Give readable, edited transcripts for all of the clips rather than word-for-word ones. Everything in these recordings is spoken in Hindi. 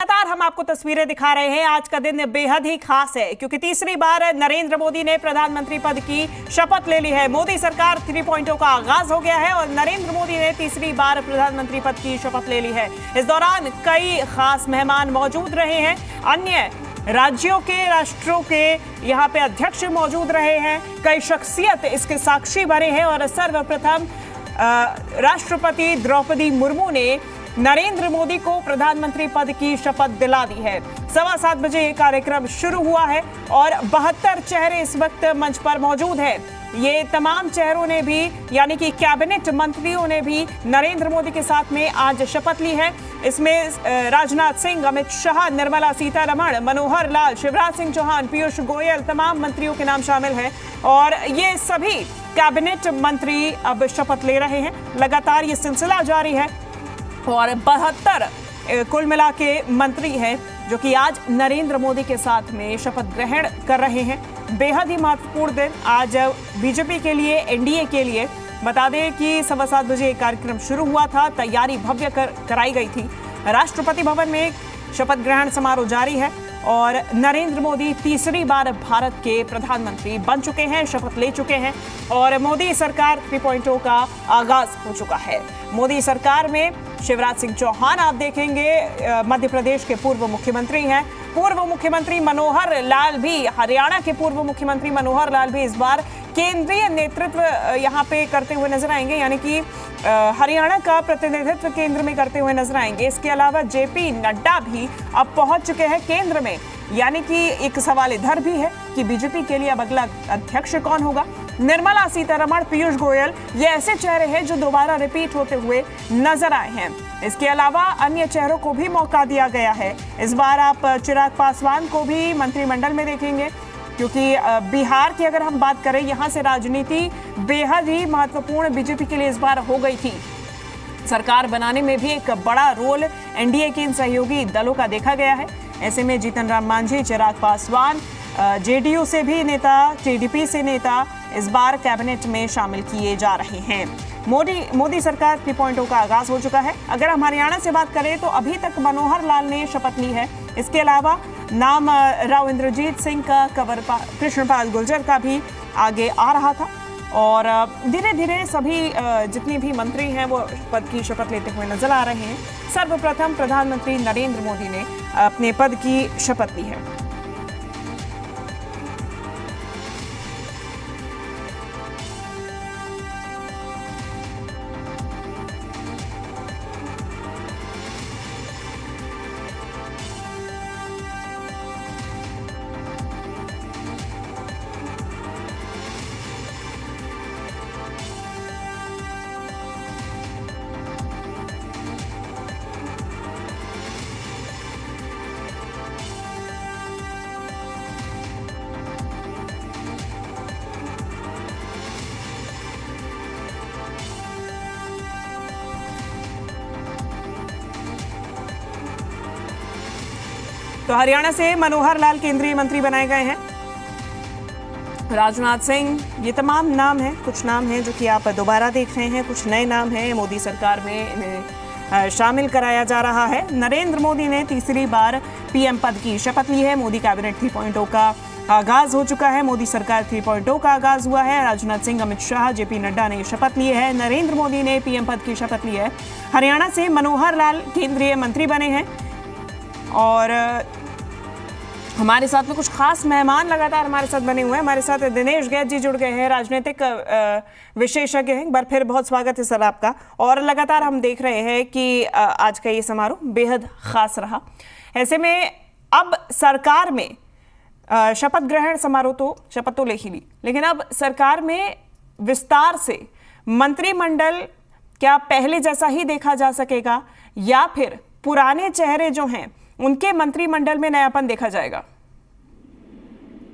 लगातार हम आपको तस्वीरें दिखा रहे हैं। आज का दिन बेहद ही खास है क्योंकि तीसरी बार नरेंद्र मोदी ने प्रधानमंत्री पद की शपथ ले ली है। मोदी सरकार 3.0 का आगाज हो गया है और नरेंद्र मोदी ने तीसरी बार प्रधानमंत्री पद की शपथ ले ली है। इस दौरान कई खास मेहमान मौजूद रहे हैं। अन्य राज्यों के राष्ट्रों के यहाँ पे अध्यक्ष मौजूद रहे हैं। कई शख्सियत इसके साक्षी बने हैं और सर्वप्रथम राष्ट्रपति द्रौपदी मुर्मू ने नरेंद्र मोदी को प्रधानमंत्री पद की शपथ दिला दी है। 7:15 बजे ये कार्यक्रम शुरू हुआ है और 72 चेहरे इस वक्त मंच पर मौजूद हैं। ये तमाम चेहरों ने भी यानी कि कैबिनेट मंत्रियों ने भी नरेंद्र मोदी के साथ में आज शपथ ली है। इसमें राजनाथ सिंह, अमित शाह, निर्मला सीतारमण, मनोहर लाल, शिवराज सिंह चौहान, पीयूष गोयल, तमाम मंत्रियों के नाम शामिल हैं और ये सभी कैबिनेट मंत्री अब शपथ ले रहे हैं। लगातार ये सिलसिला जारी है और 72 कुल मिला के मंत्री हैं जो कि आज नरेंद्र मोदी के साथ में शपथ ग्रहण कर रहे हैं। बेहद ही महत्वपूर्ण दिन आज बीजेपी के लिए, एनडीए के लिए। बता दें कि 7:15 बजे कार्यक्रम शुरू हुआ था। तैयारी भव्य कराई गई थी। राष्ट्रपति भवन में शपथ ग्रहण समारोह जारी है और नरेंद्र मोदी तीसरी बार भारत के प्रधानमंत्री बन चुके हैं, शपथ ले चुके हैं और मोदी सरकार 3.0 का आगाज हो चुका है। मोदी सरकार में शिवराज सिंह चौहान आप देखेंगे, मध्य प्रदेश के पूर्व मुख्यमंत्री हैं। पूर्व मुख्यमंत्री मनोहर लाल भी, हरियाणा के पूर्व मुख्यमंत्री मनोहर लाल भी इस बार केंद्रीय नेतृत्व यहाँ पे करते हुए नजर आएंगे, यानी कि हरियाणा का प्रतिनिधित्व केंद्र में करते हुए नजर आएंगे। इसके अलावा जेपी नड्डा भी अब पहुंच चुके हैं केंद्र में, यानी कि एक सवाल इधर भी है कि बीजेपी के लिए अब अगला अध्यक्ष कौन होगा। निर्मला सीतारमण, पीयूष गोयल, ये ऐसे चेहरे हैं जो दोबारा रिपीट होते हुए नजर आए हैं। इसके अलावा अन्य चेहरों को भी मौका दिया गया है। इस बार आप चिराग पासवान को भी मंत्रिमंडल में देखेंगे क्योंकि बिहार की अगर हम बात करें, यहाँ से राजनीति बेहद ही महत्वपूर्ण बीजेपी के लिए इस बार हो गई थी। सरकार बनाने में भी एक बड़ा रोल एनडीए के इन सहयोगी दलों का देखा गया है। ऐसे में जीतन राम मांझी, चिराग पासवान, जेडीयू से भी नेता, टीडीपी से नेता इस बार कैबिनेट में शामिल किए जा रहे हैं। मोदी सरकार 3.0 का आगाज हो चुका है। अगर हम हरियाणा से बात करें तो अभी तक मनोहर लाल ने शपथ ली है। इसके अलावा नाम राव इंद्रजीत सिंह का, कृष्णपाल गुर्जर का भी आगे आ रहा था और धीरे धीरे सभी जितने भी मंत्री हैं वो पद की शपथ लेते हुए नजर आ रहे हैं। सर्वप्रथम प्रधानमंत्री नरेंद्र मोदी ने अपने पद की शपथ ली है। तो हरियाणा से मनोहर लाल केंद्रीय मंत्री बनाए गए हैं। राजनाथ सिंह, ये तमाम नाम हैं। कुछ नाम हैं जो कि आप दोबारा देख रहे हैं, कुछ नए नाम हैं। मोदी सरकार में इन्हें शामिल कराया जा रहा है। नरेंद्र मोदी ने तीसरी बार पीएम पद की शपथ ली है। मोदी कैबिनेट 3.0 का आगाज हो चुका है। मोदी सरकार 3.0 का आगाज हुआ है। राजनाथ सिंह, अमित शाह, जेपी नड्डा ने शपथ ली है। नरेंद्र मोदी ने पीएम पद की शपथ ली है। हरियाणा से मनोहर लाल केंद्रीय मंत्री बने हैं और हमारे साथ में कुछ खास मेहमान लगातार हमारे साथ बने हुए हैं। हमारे साथ दिनेश गैत जी जुड़ गए हैं, राजनीतिक विशेषज्ञ हैं। एक बार फिर बहुत स्वागत है सर आपका। और लगातार हम देख रहे हैं कि आज का ये समारोह बेहद खास रहा। ऐसे में अब सरकार में शपथ ग्रहण समारोह तो शपथ तो ले ही ली, लेकिन अब सरकार में विस्तार से मंत्रिमंडल क्या पहले जैसा ही देखा जा सकेगा या फिर पुराने चेहरे जो हैं उनके मंत्रिमंडल में नयापन देखा जाएगा?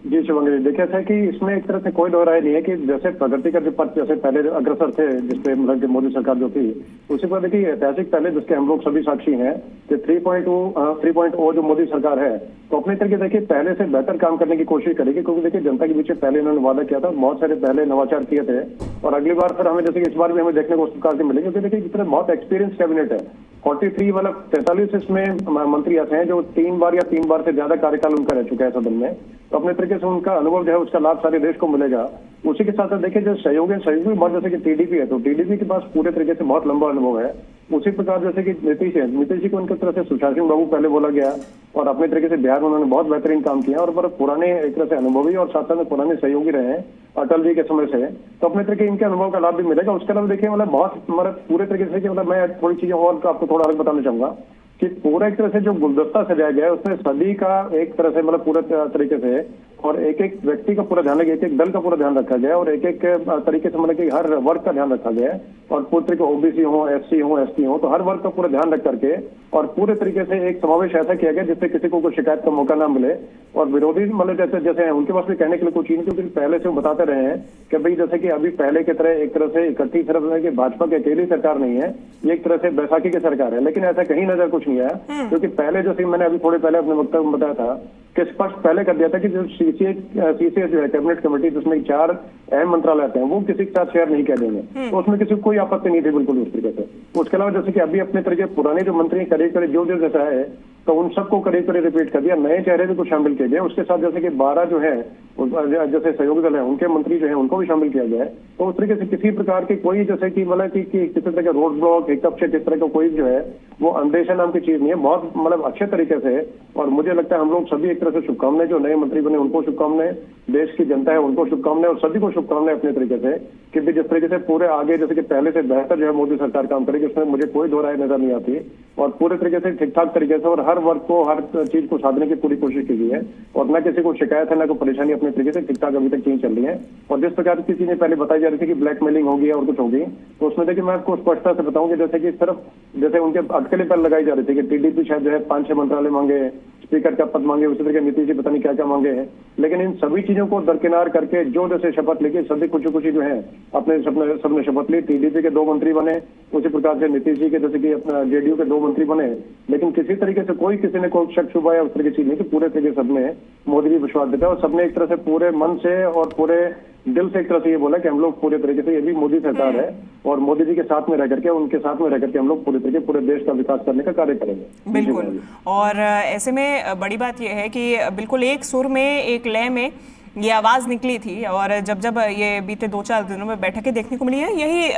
जी शुभंकर जी, देखिए ऐसा है कि इसमें एक तरह से कोई दो राय नहीं है कि जैसे प्रगति का जो पथ जैसे पहले अग्रसर थे, जिसपे मतलब कि मोदी सरकार जो थी, उसी पर देखिए ऐतिहासिक पहले जिसके हम लोग सभी साक्षी हैं कि 3.0 जो मोदी सरकार है, तो अपने तरीके देखिए पहले से बेहतर काम करने की कोशिश करेगी, क्योंकि देखिए जनता के बीच में पहले इन्होंने वादा किया था, बहुत सारे पहले नवाचार किए थे, और अगली बार फिर हमें जैसे कि इस बार भी हमें देखने को उस प्रकार से मिलेगी, क्योंकि देखिए इस तरह बहुत एक्सपीरियंस कैबिनेट है। 43 वाला 43 इसमें मंत्री ऐसे हैं जो 3 बार या 3 बार से ज्यादा कार्यकाल उनका रह चुका है सदन में, तो अपने तरीके से उनका अनुभव जो है उसका लाभ सारे देश को मिलेगा। उसी के साथ साथ देखिए जो सहयोगी बहुत जैसे कि टीडीपी है, तो टीडीपी के पास पूरे तरीके से बहुत लंबा अनुभव है। उसी प्रकार जैसे कि नीतीश है, नीतीश जी को उनकी तरफ से सुशासन बाबू पहले बोला गया, और अपने तरीके से बिहार में उन्होंने बहुत बेहतरीन काम किया, और बड़े पुराने एक तरह से अनुभवी और साथ साथ में पुराने सहयोगी रहे हैं अटल जी के समय से, तो अपने तरीके इनके अनुभव का लाभ भी मिलेगा। उसके अलावा देखिए मतलब बहुत मतलब पूरे तरीके से मतलब मैं थोड़ी चीजें और आपको थोड़ा अलग बताना चाहूंगा कि पूरा एक तरह से जो गुलदस्ता सजाया गया है उसमें सभी का एक तरह से मतलब पूरे तरीके से और एक एक व्यक्ति का पूरा ध्यान रखा, एक एक दल का पूरा ध्यान रखा गया, और एक एक तरीके से मतलब कि हर वर्ग का ध्यान रखा गया है, और पूरे तरीके ओबीसी हो, एससी हो, एसटी हो, तो हर वर्ग का पूरा ध्यान रख करके और पूरे तरीके से एक समावेश ऐसा किया गया जिससे किसी को कोई शिकायत का मौका ना मिले। और विरोधी मतलब जैसे हैं उनके पास भी कहने के लिए कुछ नहीं, क्योंकि पहले से वो बताते रहे हैं कि भाई जैसे कि अभी पहले की तरह एक तरह से इकट्ठी तरफ है कि भाजपा की अकेली सरकार नहीं है, ये एक तरह से बैसाखी की सरकार है, लेकिन ऐसा कहीं नजर कुछ नहीं आया, क्योंकि पहले जैसे मैंने अभी थोड़े पहले अपने वक्तव्य में बताया था कि स्पष्ट पहले कर दिया था कि जो सीसीएस जो है कैबिनेट कमेटी, जिसमें 4 अहम मंत्रालय आते हैं, वो किसी के साथ शेयर नहीं कर देंगे, तो उसमें किसी को कोई आपत्ति नहीं थी बिल्कुल उस तरीके से। उसके अलावा जैसे कि अभी अपने तरीके पुराने जो मंत्री करीब करीब जो जैसा है, तो उन सबको करीब करीब रिपीट कर दिया, नए चेहरे भी कुछ शामिल किए गए। उसके साथ जैसे कि 12 जो है जैसे सहयोगी दल है उनके मंत्री जो है उनको भी शामिल किया गया है। तो उस तरीके से किसी प्रकार की कोई जैसे कि मतलब कि किसी तरह का रोड ब्लॉक हिकअप से किस तरह का कोई जो है वो अंदेशा नाम की चीज नहीं है, बहुत मतलब अच्छे तरीके से। और मुझे लगता है हम लोग सभी एक तरह से शुभकामनाएं, जो नए मंत्री बने उनको शुभकामनाएं, देश की जनता है उनको शुभकामनाएं, और सभी को शुभकामनाएं अपने तरीके से कि भी जिस तरीके से पूरे आगे जैसे कि पहले से बेहतर जो है मोदी सरकार काम करेगी, उसमें मुझे कोई दो राय नजर नहीं आती, और पूरे तरीके से ठीक ठाक तरीके से और हर वर्ग को हर चीज को साधने की पूरी कोशिश की गई है, और न किसी को शिकायत है न कोई परेशानी, अपने तरीके से ठीक ठाक अभी तक चीज चल रही है। और जिस प्रकार की चीजें पहले बताई जा रही थी कि ब्लैकमेलिंग होगी और कुछ होगी, तो उसमें देखिए मैं आपको स्पष्टता से बताऊं कि जैसे कि सिर्फ जैसे उनके अटकलें पहले लगाई जा रही थी कि टीडीपी शायद जो है 5-6 मंत्रालय मांगे, स्पीकर का पद मांगे, उसी तरह नीतीश जी पता नहीं क्या क्या मांगे हैं, लेकिन इन सभी चीजों को दरकिनार करके जो जैसे शपथ लेके सभी खुशी खुशी जो है अपने सबने शपथ ली। टीडीपी के 2 मंत्री बने, उसी प्रकार से नीतीश जी के जैसे कि अपना जेडीयू के 2 मंत्री बने, लेकिन किसी तरीके से कोई किसी ने कोई शक शुबा या उस तरह की चीज नहीं कि पूरे तरीके से सबने मोदी जी विश्वास देता है, और सबने एक तरह से पूरे मन से और पूरे दिल से एक तरह से ये बोला कि हम लोग पूरे तरीके से, ये भी मोदी सरकार है और मोदी जी के साथ में रह करके उनके साथ में रह करके हम लोग पूरे तरीके पूरे देश का विकास करने का कार्य करेंगे। बिल्कुल, और ऐसे में बड़ी बात यह है कि बिल्कुल एक सुर में एक लय में ये आवाज निकली थी, और जब जब ये बीते 2-4 दिनों में बैठकें देखने को मिली है, यही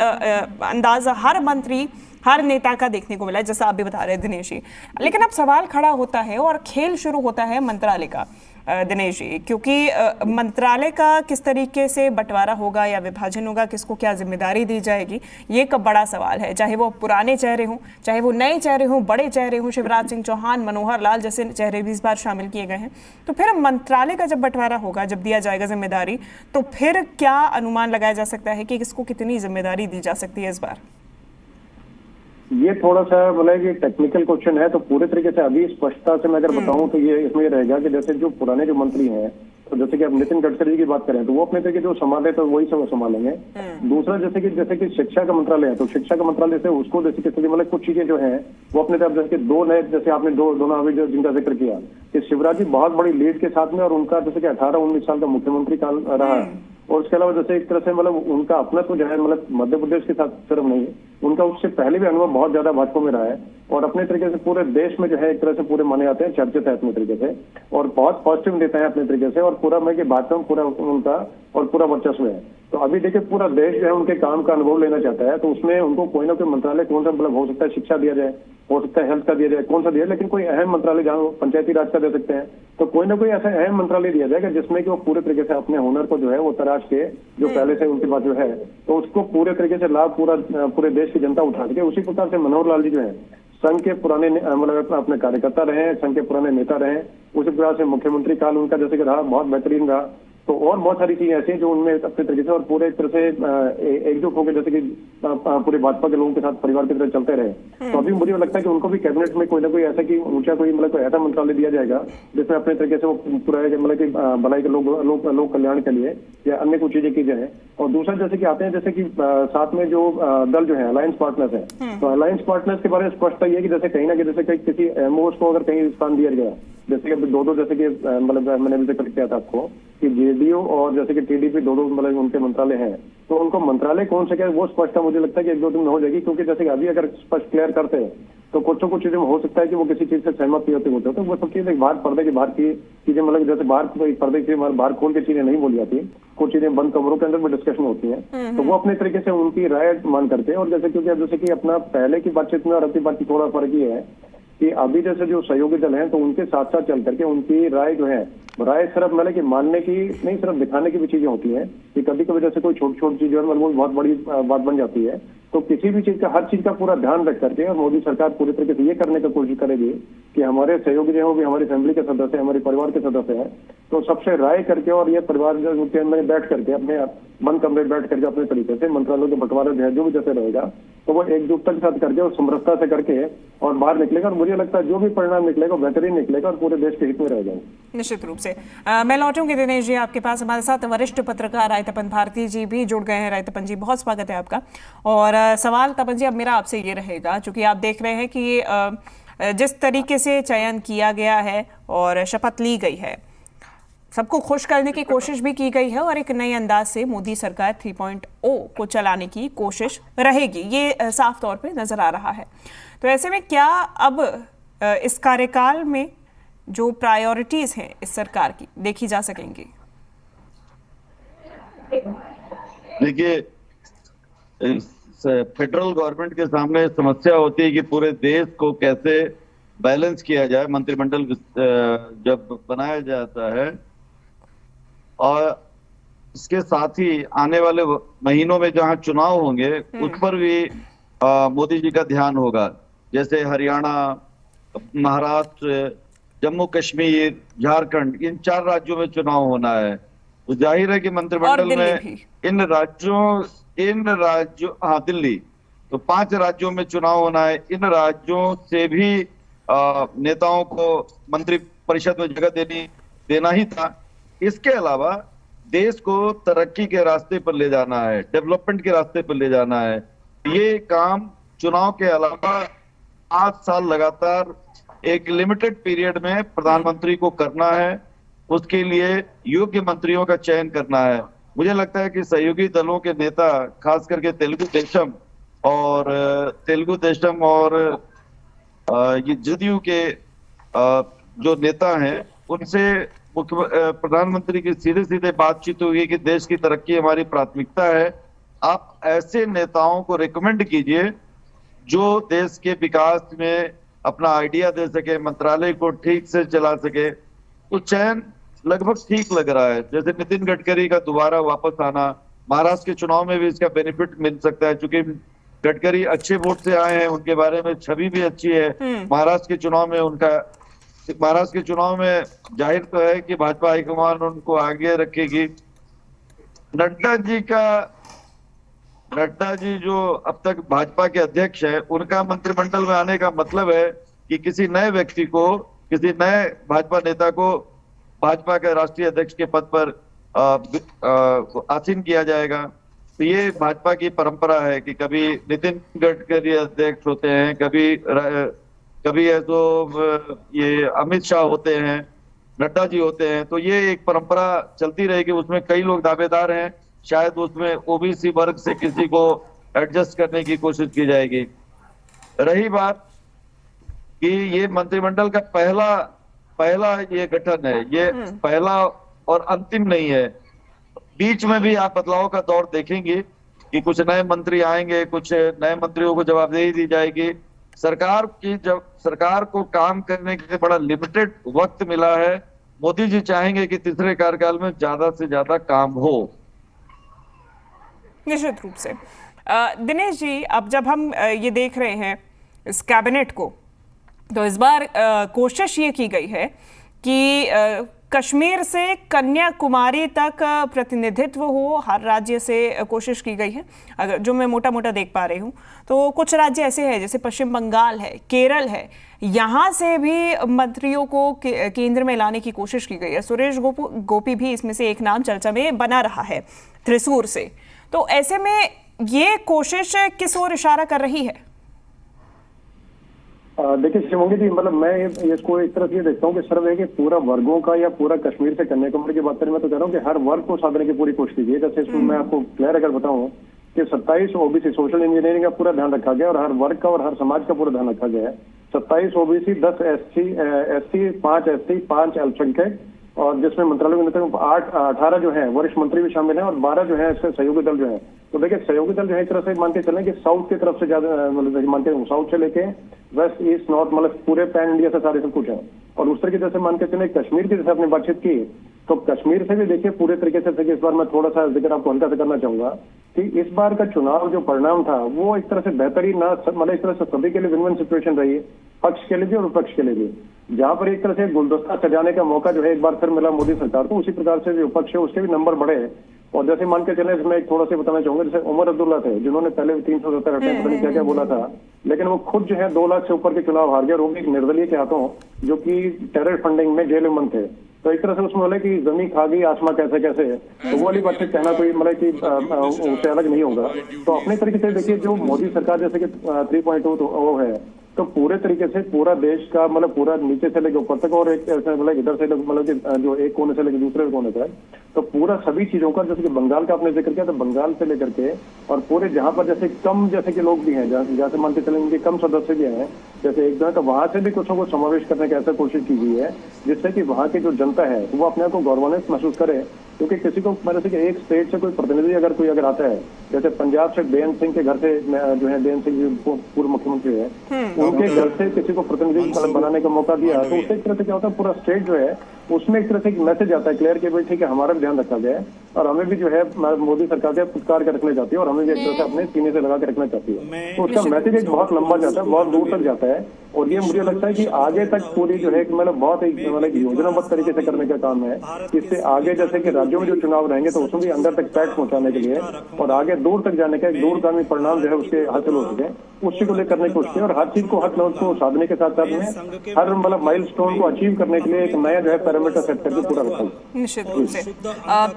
अंदाज हर मंत्री हर नेता का देखने को मिला है, जैसा आप भी बता रहे हैं दिनेश जी। लेकिन अब सवाल खड़ा होता है और खेल शुरू होता है मंत्रालय का, दिनेश जी, क्योंकि मंत्रालय का किस तरीके से बंटवारा होगा या विभाजन होगा, किसको क्या जिम्मेदारी दी जाएगी, ये एक बड़ा सवाल है। चाहे वो पुराने चेहरे हों, चाहे वो नए चेहरे हों, बड़े चेहरे हों, शिवराज सिंह चौहान, मनोहर लाल जैसे चेहरे भी इस बार शामिल किए गए हैं, तो फिर मंत्रालय का जब बंटवारा होगा, जब दिया जाएगा जिम्मेदारी, तो फिर क्या अनुमान लगाया जा सकता है कि किसको कितनी जिम्मेदारी दी जा सकती है इस बार? ये थोड़ा सा मतलब कि टेक्निकल क्वेश्चन है, तो पूरे तरीके से अभी स्पष्टता से मैं अगर बताऊं तो ये इसमें रहेगा कि जैसे जो पुराने जो मंत्री हैं, तो जैसे कि अब नितिन गडकरी की बात करें तो वो अपने तरीके जो संभाले तो वही सब संभालेंगे। दूसरा जैसे कि शिक्षा का मंत्रालय है, तो शिक्षा का मंत्रालय से उसको जैसे कि मतलब कुछ चीजें जो है वो अपने तरफ जैसे 2 नए, जैसे आपने दोनों अभी जो जिनका जिक्र किया कि शिवराज जी बहुत बड़ी लीड के साथ में, और उनका जैसे कि 18-19 साल का मुख्यमंत्री काल रहा, और उसके अलावा जैसे एक तरह से मतलब उनका अपना तो जो है मतलब मध्य प्रदेश के साथ सिर्फ नहीं, उनका उससे पहले भी अनुभव बहुत ज्यादा भाजपा में रहा है, और अपने तरीके से पूरे देश में जो है एक तरह से पूरे माने जाते हैं, चर्चित है अपने तरीके से, और बहुत पॉजिटिव नेता है अपने तरीके से, और पूरा मैं कि भाजपा में पूरा उनका और पूरा वर्चस्व है। तो अभी देखिए पूरा देश जो है उनके काम का अनुभव लेना चाहता है, तो उसमें उनको कोई ना कोई मंत्रालय कौन सा मतलब हो सकता है, शिक्षा दिया जाए, हो सकता है हेल्थ का दिया जाए, कौन सा दिया, लेकिन कोई अहम मंत्रालय जहाँ पंचायती राज का दे सकते हैं, तो कोई ना कोई ऐसा अहम मंत्रालय दिया जाएगा जिसमें कि वो पूरे तरीके से अपने हुनर को जो है वो तराश के, जो पहले से उनके पास जो है, तो उसको पूरे तरीके से लाभ पूरे देश की जनता उठा सके। उसी प्रकार से मनोहर लाल जी जो है संघ के पुराने मतलब अपने कार्यकर्ता रहे, संघ के पुराने नेता रहे, उसी प्रकार से मुख्यमंत्री काल उनका जैसे कि रहा बहुत बेहतरीन रहा, तो और बहुत सारी चीजें ऐसी हैं जो उनमें अपने तरीके से और पूरे एक तरह से एकजुट होकर जैसे कि पूरे भाजपा के लोगों के साथ परिवार की तरह चलते रहे। तो अभी मुझे लगता है कि उनको भी कैबिनेट में कोई ना कोई ऐसा कि ऊंचा कोई मतलब कोई ऐसा मंत्रालय दिया जाएगा जिसमें अपने तरीके से वो पूरा मतलब कि भलाई के लोग कल्याण के लिए या अन्य कुछ चीजें की जाए। और दूसरा जैसे कि आते हैं जैसे कि साथ में जो दल जो है अलायंस पार्टनर्स है, तो अलायंस पार्टनर्स के बारे में स्पष्टता ये है कि जैसे कहीं ना कहीं जैसे किसी एमओएस को अगर कहीं स्थान दिया गया, जैसे कि दो जैसे कि मतलब मैंने भी जिक्र किया था आपको कि जेडीयू और जैसे कि टीडीपी दो मतलब उनके मंत्रालय हैं, तो उनको मंत्रालय कौन से क्या वो स्पष्टता मुझे लगता है कि एक दो दिन में हो जाएगी। क्योंकि जैसे कि अभी अगर स्पष्ट क्लियर करते हैं तो कुछ चीजें में हो सकता है कि वो किसी चीज से सहमत नहीं होते तो वो सब चीजें बाहर पर्दे के बाहर की चीजें मतलब जैसे बाहर पर्दे की बाहर खोल के चीजें नहीं बोली जाती, कुछ चीजें बंद कमरों के अंदर में डिस्कशन होती है। तो वो अपने तरीके से उनकी राय मान करते हैं। और जैसे क्योंकि जैसे कि अपना पहले की बातचीत में और अपनी बातचीत थोड़ा फर्क ही है कि अभी जैसे जो सहयोगी दल हैं तो उनके साथ साथ चल करके उनकी राय जो है राय सिर्फ मतलब कि मानने की नहीं, सिर्फ दिखाने की भी चीजें होती हैं कि कभी कभी जैसे कोई छोटी छोटी चीज है मतलब वो बहुत बड़ी बात बन जाती है। तो किसी भी चीज का हर चीज का पूरा ध्यान रख करके और मोदी सरकार पूरी तरीके से ये करने की कोशिश करेगी कि हमारे सहयोगी जो है वो भी हमारी फैमिली के सदस्य, हमारे परिवार के सदस्य हैं, तो सबसे राय करके और ये परिवार के अंदर बैठ करके अपने बंद कमरे बैठ करके अपने तरीके से मंत्रालयों के बंटवारा जो है जो भी जैसे रहेगा तो वो एकजुटता के साथ करके और समरसता से करके और बाहर निकलेगा। और मुझे लगता है जो भी परिणाम निकलेगा बेहतरीन निकलेगा और पूरे देश के हित में रह जाएगा। निश्चित रूप से मैं लौटूंगी दिनेश जी आपके पास। हमारे साथ वरिष्ठ पत्रकार रायतपन भारती जी भी जुड़ गए हैं। रायतपन जी बहुत स्वागत है आपका। और सवाल तपन जी अब मेरा आपसे ये रहेगा, चूंकि आप देख रहे हैं कि जिस तरीके से चयन किया गया है और शपथ ली गई है, सबको खुश करने की कोशिश भी की गई है और एक नए अंदाज से मोदी सरकार 3.0 को चलाने की कोशिश रहेगी, ये साफ तौर पे नजर आ रहा है। तो ऐसे में क्या अब इस कार्यकाल में जो प्रायोरिटीज हैं इस सरकार की देखी जा सकेंगी? देखिए, फेडरल गवर्नमेंट के सामने समस्या होती है कि पूरे देश को कैसे बैलेंस किया जाए। मंत्रिमंडल जब बनाया जाता है और इसके साथ ही आने वाले महीनों में जहां चुनाव होंगे उस पर भी मोदी जी का ध्यान होगा। जैसे हरियाणा, महाराष्ट्र, जम्मू कश्मीर, झारखंड, इन 4 राज्यों में चुनाव होना है। तो जाहिर है कि मंत्रिमंडल में इन राज्यों हाँ दिल्ली, तो 5 राज्यों में चुनाव होना है। इन राज्यों से भी नेताओं को मंत्री परिषद में जगह देना ही था। इसके अलावा देश को तरक्की के रास्ते पर ले जाना है, डेवलपमेंट के रास्ते पर ले जाना है। ये काम चुनाव के अलावा 8 साल लगातार एक लिमिटेड पीरियड में प्रधानमंत्री को करना है। उसके लिए योग्य मंत्रियों का चयन करना है। मुझे लगता है कि सहयोगी दलों के नेता, खास करके तेलुगु देशम और ये जदयू के जो नेता हैं, उनसे प्रधानमंत्री की सीधे बातचीत हुई कि देश की तरक्की हमारी प्राथमिकता है। आप ऐसे नेताओं को रिकमेंड कीजिए जो देश के विकास में अपना आइडिया दे सके, मंत्रालय को ठीक से चला सके। तो चयन लगभग ठीक लग रहा है। जैसे नितिन गडकरी का दोबारा वापस आना, महाराष्ट्र के चुनाव में भी इसका बेनिफिट मिल सकता है, क्योंकि गडकरी अच्छे वोट से आए हैं, उनके बारे में छवि भी अच्छी है। महाराष्ट्र के चुनाव में जाहिर तो है कि भाजपा हाईकमान उनको आगे रखेगी। नड्डा जी जो अब तक भाजपा के अध्यक्ष हैं, उनका मंत्रिमंडल में आने का मतलब है कि किसी नए व्यक्ति को, किसी नए भाजपा नेता को भाजपा के राष्ट्रीय अध्यक्ष के पद पर आसीन किया जाएगा। तो ये भाजपा की परंपरा है कि कभी नितिन गडकरी अध्यक्ष होते हैं, कभी तो ये अमित शाह होते हैं, नड्डा जी होते हैं। तो ये एक परंपरा चलती रहेगी। उसमें कई लोग दावेदार हैं, शायद उसमें ओबीसी वर्ग से किसी को एडजस्ट करने की कोशिश की जाएगी। रही बात कि ये मंत्रिमंडल का पहला ये गठन है, ये पहला और अंतिम नहीं है। बीच में भी आप बदलाव का दौर देखेंगे कि कुछ नए मंत्री आएंगे, कुछ नए मंत्रियों को जवाबदेही दी जाएगी। सरकार को काम करने के लिए बड़ा लिमिटेड वक्त मिला है। मोदी जी चाहेंगे कि तीसरे कार्यकाल में ज्यादा से ज्यादा काम हो। निश्चित रूप से। दिनेश जी, अब जब हम ये देख रहे हैं इस कैबिनेट को, तो इस बार कोशिश ये की गई है कि कश्मीर से कन्याकुमारी तक प्रतिनिधित्व हो, हर राज्य से कोशिश की गई है। अगर जो मैं मोटा मोटा देख पा रही हूँ तो कुछ राज्य ऐसे हैं जैसे पश्चिम बंगाल है, केरल है, यहाँ से भी मंत्रियों को केंद्र में लाने की कोशिश की गई है। सुरेश गोपी भी इसमें से एक नाम चर्चा में बना रहा है त्रिशूर से। तो ऐसे में ये कोशिश किस ओर इशारा कर रही है? देखिए शिवंगी जी, मतलब मैं इसको एक तरह से ये देखता हूँ कि सर्व है कि पूरा वर्गों का या पूरा कश्मीर से कन्याकुमारी की बात करें, मैं तो कह रहा हूँ कि हर वर्ग को साधने की पूरी कोशिश की गई। जैसे इसमें मैं आपको क्लियर अगर बताऊं कि 27 ओबीसी सोशल इंजीनियरिंग का पूरा ध्यान रखा गया और हर वर्ग का और हर समाज का पूरा ध्यान रखा गया है। 27 ओबीसी, 10 एससी, 5 एसटी, 5 अल्पसंख्यक, और जिसमें मंत्रालय के नेतृत्व 18 जो है वरिष्ठ मंत्री भी शामिल हैं और 12 जो है इसके सहयोगी दल जो है। तो देखिए सहयोगी दल जो है एक तरह से मान के चलें कि साउथ की तरफ से ज्यादा, मतलब मान के साउथ से लेके वेस्ट, ईस्ट, नॉर्थ, मतलब पूरे पैन इंडिया से सारे सब कुछ है। और उस तरीके से मान के चले कश्मीर की जैसे आपने बातचीत की, तो कश्मीर से भी देखिए पूरे तरीके से इस बार मैं थोड़ा सा जिक्र आपको हल्का से करना चाहूंगा कि इस बार का चुनाव जो परिणाम था वो एक तरह से बेहतरीन ना, मतलब इस तरह से सभी के लिए विन विन सिचुएशन रही है, पक्ष के लिए भी और विपक्ष के लिए भी। जहां पर एक तरह से गुलदस्ता सजाने का मौका जो है एक बार फिर मिला मोदी सरकार को, उसी प्रकार से जो विपक्ष है उसके भी नंबर बढ़े। और जैसे मान के चले, इसमें थोड़ा सा बताना चाहूंगा, जैसे उमर अब्दुल्ला थे जिन्होंने पहले 370 अटैम्प्ट पता नहीं क्या क्या बोला था, लेकिन वो खुद जो है 2 लाख से ऊपर के चुनाव हार गए और वो भी निर्दलीय के हाथों, जो कि टेरर फंडिंग में जेल में बंद थे। तो एक तरह से उसमें बोले कि जमीन खा गई आसमां कैसे कैसे, तो वो वाली बात से कहना कोई मतलब कि उससे अलग नहीं होगा। तो अपने तरीके से देखिए जो मोदी सरकार जैसे कि 3.2 तो वो है, तो पूरे तरीके से पूरा देश का मतलब पूरा नीचे से लेकर ऊपर तक और एक मतलब इधर से मतलब कि जो एक कोने से लेकर दूसरे कोने तक, तो पूरा सभी चीजों का, जैसे कि बंगाल का आपने जिक्र किया, तो बंगाल से लेकर के और पूरे जहां पर जैसे कम जैसे कि लोग भी हैं, जैसे मान के चलें उनके कम सदस्य भी हैं जैसे एक जगह, तो वहां से भी कुछ को समावेश करने की ऐसा कोशिश की गई है जिससे कि वहां की जो जनता है वो अपने आप को गौरवान्वित महसूस करे। क्योंकि किसी को मतलब कि एक स्टेट से कोई प्रतिनिधि अगर आता है, जैसे पंजाब से बेन सिंह के घर से जो है, बेन सिंह जो पूर्व मुख्यमंत्री है, उनके घर से किसी को प्रतिनिधि मतलब बनाने का मौका दिया, तो उससे एक तरह से क्या होता है पूरा स्टेट जो है उसमें एक तरह से एक मैसेज आता है क्लियर कि भाई ठीक है हमारा भी ध्यान रखा गया है और हमें भी जो है मोदी सरकार से पुरस्कार के रखने जाती है और हमें भी एक तरह से अपने सीने से लगा के रखना चाहती है। तो उसका मैसेज एक बहुत लंबा जाता है, बहुत दूर तक जाता है और ये मुझे लगता है कि आगे तक पूरी जो है मतलब बहुत एक मतलब योजनाबद्ध तरीके से करने का काम है। इससे आगे जैसे कि राज्यों में जो चुनाव रहेंगे तो उसमें भी अंदर तक पैक्ट पहुंचाने के लिए और आगे दूर तक जाने का एक दूरगामी परिणाम जो है उसके हासिल हो सके, उसी को लेकर करने की कोशिश की और हर चीज को हर नोट को साधने के साथ साथ में हर मतलब माइलस्टोन को अचीव करने के लिए एक नया जो है पैरामीटर सेट करके पूरा रखा। निश्चित रूप से।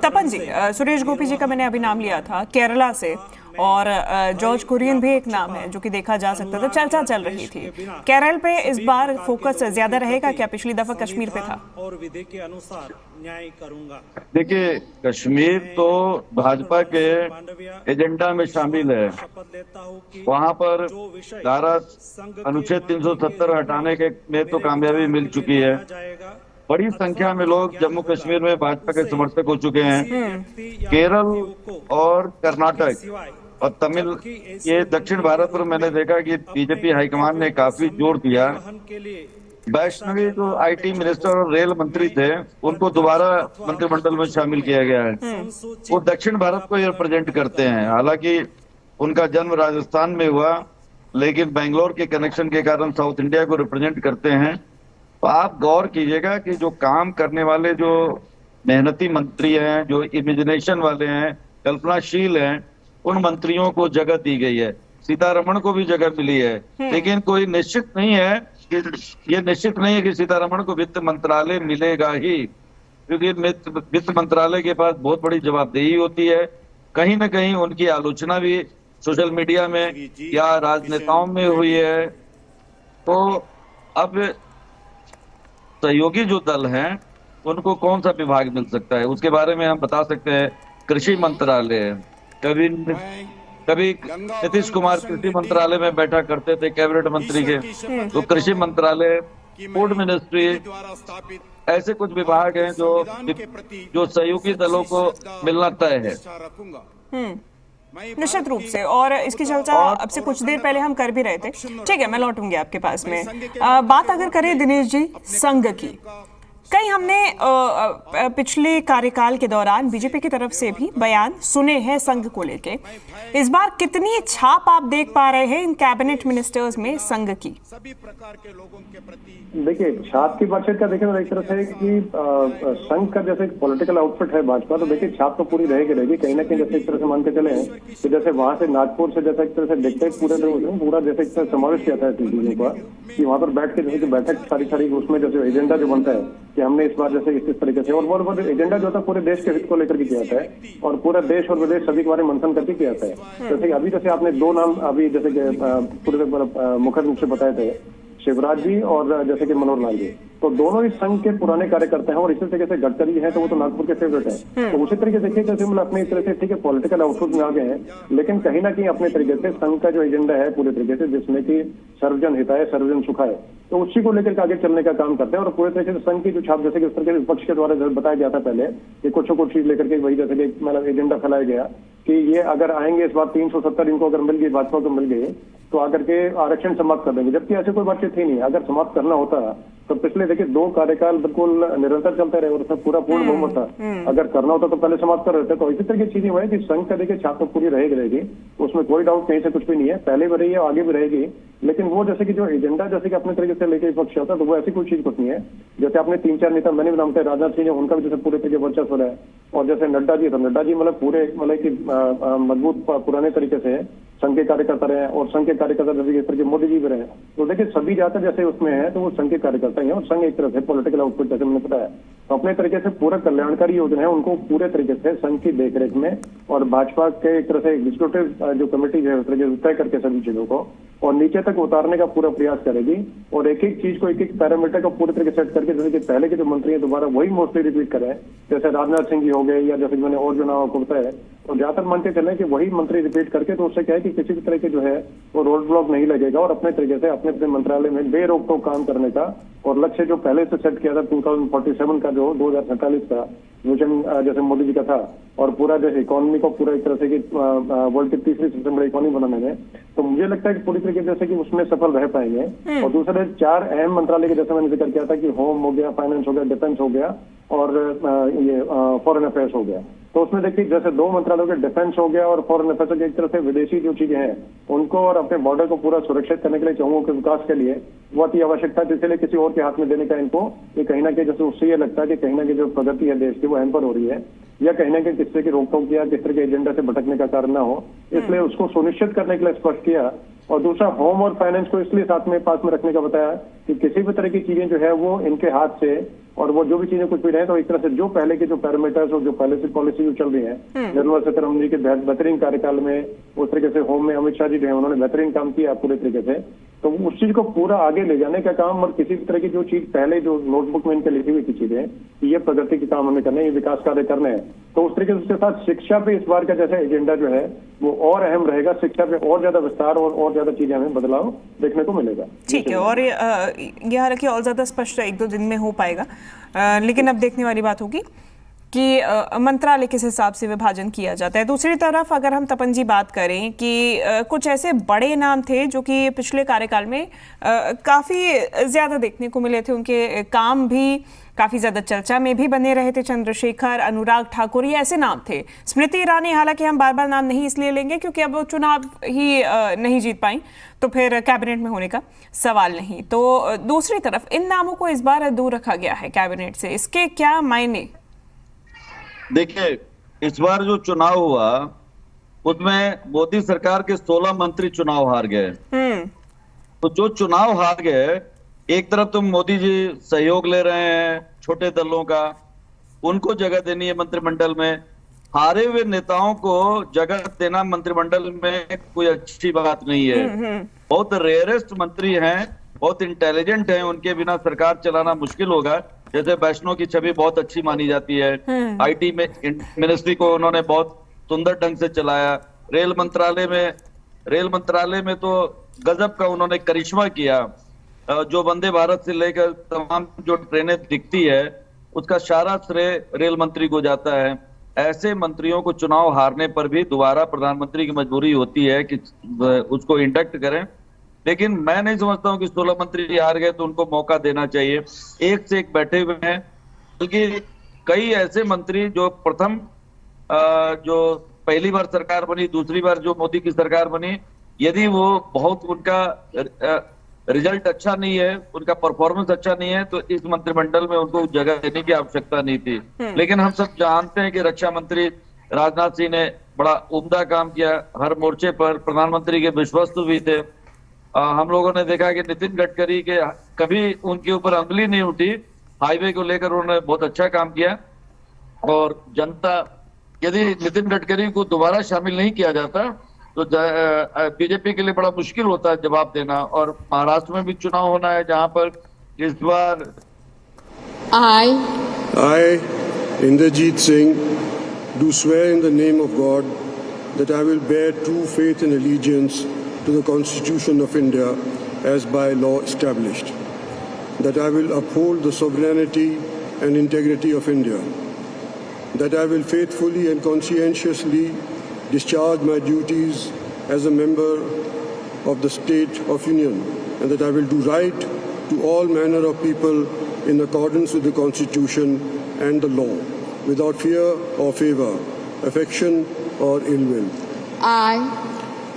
तपन जी, सुरेश गोपी जी का मैंने अभी नाम लिया था केरला से, और जॉर्ज कुरियन भी एक नाम है जो कि देखा जा सकता था, चर्चा चल रही थी। केरल पे इस बार फोकस ज्यादा रहेगा क्या? पिछली दफा कश्मीर पे था। और विधि के अनुसार न्याय करूंगा। देखिए कश्मीर तो भाजपा के एजेंडा में शामिल है, वहां पर धारा अनुच्छेद 370 हटाने के में तो कामयाबी मिल चुकी है। बड़ी संख्या में लोग जम्मू कश्मीर में भाजपा के समर्थक हो चुके हैं। केरल और कर्नाटक और तमिल, ये दक्षिण भारत पर मैंने देखा कि बीजेपी हाईकमान ने काफी जोर दिया। वैष्णवी जो आईटी मिनिस्टर और रेल मंत्री थे उनको दोबारा मंत्रिमंडल में शामिल किया गया है। वो दक्षिण भारत को रिप्रेजेंट करते हैं, हालांकि उनका जन्म राजस्थान में हुआ लेकिन बेंगलोर के कनेक्शन के कारण साउथ इंडिया को रिप्रेजेंट करते हैं। तो आप गौर कीजिएगा कि जो काम करने वाले, जो मेहनती मंत्री हैं, जो इमेजिनेशन वाले हैं, कल्पनाशील हैं, उन मंत्रियों को जगह दी गई है। सीतारमण को भी जगह मिली है, लेकिन कोई निश्चित नहीं है कि ये निश्चित नहीं है कि सीतारमण को वित्त मंत्रालय मिलेगा ही, क्योंकि वित्त मंत्रालय के पास बहुत बड़ी जवाबदेही होती है। कहीं ना कहीं उनकी आलोचना भी सोशल मीडिया में या राजनेताओं में हुई है। तो अब सहयोगी जो दल हैं उनको कौन सा विभाग मिल सकता है, उसके बारे में हम बता सकते हैं कृषि मंत्रालय। कभी नीतीश कुमार कृषि मंत्रालय में बैठा करते थे कैबिनेट मंत्री के, तो कृषि मंत्रालय, फूड मिनिस्ट्री, ऐसे कुछ विभाग हैं जो सहयोगी दलों को मिलना तय है। निश्चित रूप से, और इसकी चर्चा अब से कुछ देर पहले हम कर भी रहे थे। ठीक है, मैं लौटूंगी आपके पास में। बात अगर करें दिनेश जी संघ की, कई हमने पिछले कार्यकाल के दौरान बीजेपी की तरफ से भी बयान सुने हैं संघ को लेके। इस बार कितनी छाप आप देख पा रहे हैं इन कैबिनेट मिनिस्टर्स में संघ की? सभी प्रकार के लोगों के प्रति देखिए, छाप की बातचीत का देखें तो एक तरह से कि संघ का जैसे पॉलिटिकल आउटफिट है भाजपा, तो देखिए छाप तो पूरी रहेगी कहीं ना कहीं। जैसे एक तरह से मान के चले हैं कि जैसे वहां से नागपुर से जैसे एक तरह से देखते पूरा जैसे एक तरह समावेश किया था चीजों का, कि वहां पर बैठ के जैसे बैठक सारी उसमें जैसे एजेंडा जो बनता है कि हमने इस बार जैसे इस तरीके से, और वो एजेंडा जो था पूरे देश के हित को लेकर के किया था और पूरा देश और विदेश सभी के बारे में मंथन करके किया था। जैसे अभी जैसे आपने दो नाम अभी जैसे पूरे मुखर रूप से बताए थे, शिवराज जी और जैसे कि मनोहर लाल जी, तो दोनों ही संघ के पुराने कार्यकर्ता हैं और इसी तरीके से गडकरी हैं तो वो तो नागपुर के फेवरेट हैं। तो उसी तरीके से देखिए जैसे मतलब अपने तरह से ठीक है पॉलिटिकल आउटपुट में आ गए हैं, लेकिन कहीं ना कहीं अपने तरीके से संघ का जो एजेंडा है पूरे तरीके से जिसमें कि सर्वजन हिताय सर्वजन सुखाय, तो उसी को लेकर आगे चलने का काम करते हैं। और पूरे तरीके से संघ की जो छाप जैसे कि इस तरह के विपक्ष के द्वारा बताया गया था पहले कि कुछ चीज लेकर के वही जैसे कि मतलब एजेंडा फैलाया गया कि ये अगर आएंगे इस बार 370 इनको अगर मिल गई, भाजपा को मिल गई तो आकर के आरक्षण समाप्त कर देंगे, जबकि ऐसे कोई बातचीत थी नहीं। अगर समाप्त करना होता तो पिछले देखिए 2 कार्यकाल बिल्कुल निरंतर चलते रहे और उसमें पूरा पूर्ण बहुमत था। अगर करना होता तो पहले समाप्त कर रहे थे। तो इसी तरह की चीजें हुई कि संघ का देखिए छाप तो पूरी रहेगी, उसमें कोई डाउट कहीं से कुछ भी नहीं है, पहले भी रही है आगे भी रहेगी। लेकिन वो जैसे कि जो एजेंडा जैसे कि अपने तरीके से लेके विपक्ष होता है तो वो ऐसी कोई चीज कुछ नहीं है। जैसे आपने 3-4 नेता मैंने भी नाम थे, राजनाथ सिंह, उनका भी जैसे पूरे तरीके वर्चस्व रहा है, और जैसे नड्डा जी, तो नड्डा जी मतलब पूरे मतलब की मजबूत पुराने तरीके से संघ के कार्यकर्ता रहे और संघ के कार्यकर्ता जैसे इस तरह के मोदी जी भी रहे। तो देखिए सभी जाकर जैसे उसमें है तो वो संघ के कार्यकर्ता ही है और संघ एक तरह से पॉलिटिकल आउटपुट जैसे मैंने बताया, तो अपने तरीके से पूरा कल्याणकारी योजना है उनको पूरे तरीके से संघ की देखरेख में और भाजपा के एक तरह से एग्जीक्यूटिव जो कमेटी है तय करके सभी चीजों को और नीचे तक उतारने का पूरा प्रयास करेगी और एक एक चीज को एक एक पैरामीटर को पूरे तरीके सेट करके जैसे कि पहले के जो मंत्री हैं दोबारा वही मोस्टली रिपीट करें, जैसे राजनाथ सिंह जी हो गए या जैसे मैंने और जो नाम आपको बताया, तो ज्यादातर मानते चले कि वही मंत्री रिपीट करके, तो उससे क्या है कि किसी भी तरह के जो है वो रोड ब्लॉक नहीं लगेगा और अपने तरीके से अपने अपने मंत्रालय में बेरोक टोक काम करने का और लक्ष्य जो पहले से सेट किया था 2047 का जो 2047 का विजन जैसे मोदी जी का था और पूरा जैसे इकोनॉमी को पूरा एक तरह से कि वर्ल्ड की तीसरी सबसे बड़ी इकोनॉमी बनाने में, तो मुझे लगता है कि पूरी तरीके जैसे कि उसमें सफल रह पाएंगे। और दूसरे 4 अहम मंत्रालय के जैसे मैंने जिक्र किया था कि होम हो गया, फाइनेंस हो गया, डिफेंस हो गया और ये फॉरेन अफेयर्स हो गया। तो उसमें देखिए जैसे 2 मंत्रालयों के डिफेंस हो गया और फॉरेन अफेयर्स की एक तरह से विदेशी जो चीजें हैं उनको और अपने बॉर्डर को पूरा सुरक्षित करने के लिए, चहुओं के विकास के लिए बहुत ही आवश्यकता है, इसलिए किसी और के हाथ में देने का इनको ये कहीं ना कहीं जैसे उससे ये लगता है कि कहीं ना कहीं जो प्रगति है देश की वो हैम्पर हो रही है या कहीं ना कहीं किस तरह की रोकटोक या किस तरह के एजेंडा से भटकने का कारण ना हो, इसलिए उसको सुनिश्चित करने के लिए स्पष्ट किया। और दूसरा होम और फाइनेंस को इसलिए साथ में पास में रखने का बताया कि किसी भी तरह की चीजें जो है वो इनके हाथ से और वो जो भी चीजें कुछ भी रहे तो एक तरह से जो पहले के जो पैरामीटर्स और जो पहले से पॉलिसी जो चल रही है निर्मला सीतारमण जी के बेहतरीन कार्यकाल में उस तरीके से होम में अमित शाह जी जो है उन्होंने बेहतरीन काम किया पूरे तरीके से, तो उस चीज को पूरा आगे ले जाने का काम और किसी भी तरह की जो चीज पहले जो नोटबुक में इनके लिखी हुई थी चीजें कि ये प्रगति के काम हमें करने, ये विकास कार्य करने हैं, तो उस तरीके से उसके साथ शिक्षा पे इस बार का जैसे एजेंडा जो है वो और अहम रहेगा। शिक्षा पे और ज्यादा विस्तार और ज्यादा चीजें हमें बदलाव देखने को मिलेगा। ठीक है, और ये हालांकि और ज्यादा स्पष्ट 1-2 दिन में हो पाएगा, लेकिन अब देखने वाली बात होगी कि मंत्रालय किस हिसाब से विभाजन किया जाता है। दूसरी तरफ अगर हम तपन जी बात करें कि कुछ ऐसे बड़े नाम थे जो कि पिछले कार्यकाल में काफ़ी ज़्यादा देखने को मिले थे, उनके काम भी काफ़ी ज़्यादा चर्चा में भी बने रहे थे, चंद्रशेखर, अनुराग ठाकुर, ये ऐसे नाम थे। स्मृति ईरानी, हालांकि हम बार बार नाम नहीं इसलिए लेंगे क्योंकि अब वो चुनाव ही नहीं जीत पाई तो फिर कैबिनेट में होने का सवाल नहीं। तो दूसरी तरफ इन नामों को इस बार दूर रखा गया है कैबिनेट से, इसके क्या मायने? देखिए, इस बार जो चुनाव हुआ उसमें मोदी सरकार के 16 मंत्री चुनाव हार गए। तो जो चुनाव हार गए, एक तरफ तो मोदी जी सहयोग ले रहे हैं छोटे दलों का, उनको जगह देनी है मंत्रिमंडल में, हारे हुए नेताओं को जगह देना मंत्रिमंडल में कोई अच्छी बात नहीं है। बहुत रेयरेस्ट मंत्री हैं, बहुत इंटेलिजेंट हैं, उनके बिना सरकार चलाना मुश्किल होगा। जैसे वैष्णो की छवि बहुत अच्छी मानी जाती है, आईटी में मिनिस्ट्री को उन्होंने बहुत सुंदर ढंग से चलाया, रेल मंत्रालय में तो गजब का उन्होंने करिश्मा किया। जो वंदे भारत से लेकर तमाम जो ट्रेनें दिखती है उसका सारा श्रेय रेल मंत्री को जाता है। ऐसे मंत्रियों को चुनाव हारने पर भी दोबारा प्रधानमंत्री की मजबूरी होती है कि उसको इंडक्ट करें, लेकिन मैं नहीं समझता हूं कि 16 मंत्री हार गए तो उनको मौका देना चाहिए। एक से एक बैठे हुए हैं, बल्कि कई ऐसे मंत्री जो प्रथम जो पहली बार सरकार बनी, दूसरी बार जो मोदी की सरकार बनी, यदि वो बहुत उनका रिजल्ट अच्छा नहीं है, उनका परफॉर्मेंस अच्छा नहीं है, तो इस मंत्रिमंडल में उनको जगह देने की आवश्यकता नहीं थी। लेकिन हम सब जानते हैं कि रक्षा मंत्री राजनाथ सिंह ने बड़ा उम्दा काम किया, हर मोर्चे पर प्रधानमंत्री के विश्वस्त भी थे। हम लोगों ने देखा कि नितिन गडकरी के कभी उनके ऊपर अंगुली नहीं उठी, हाईवे को लेकर उन्होंने बहुत अच्छा काम किया। और जनता, यदि नितिन गडकरी को दोबारा शामिल नहीं किया जाता तो बीजेपी के लिए बड़ा मुश्किल होता है जवाब देना। और महाराष्ट्र में भी चुनाव होना है, जहां पर इस बार I, Inderjeet Singh, do swear in the name of God that I will bear true faith and allegiance to the Constitution of India as by law established, that I will uphold the sovereignty and integrity of India, that I will faithfully and conscientiously discharge my duties as a member of the State of Union, and that I will do right to all manner of people in accordance with the Constitution and the law, without fear or favour, affection or ill will. I,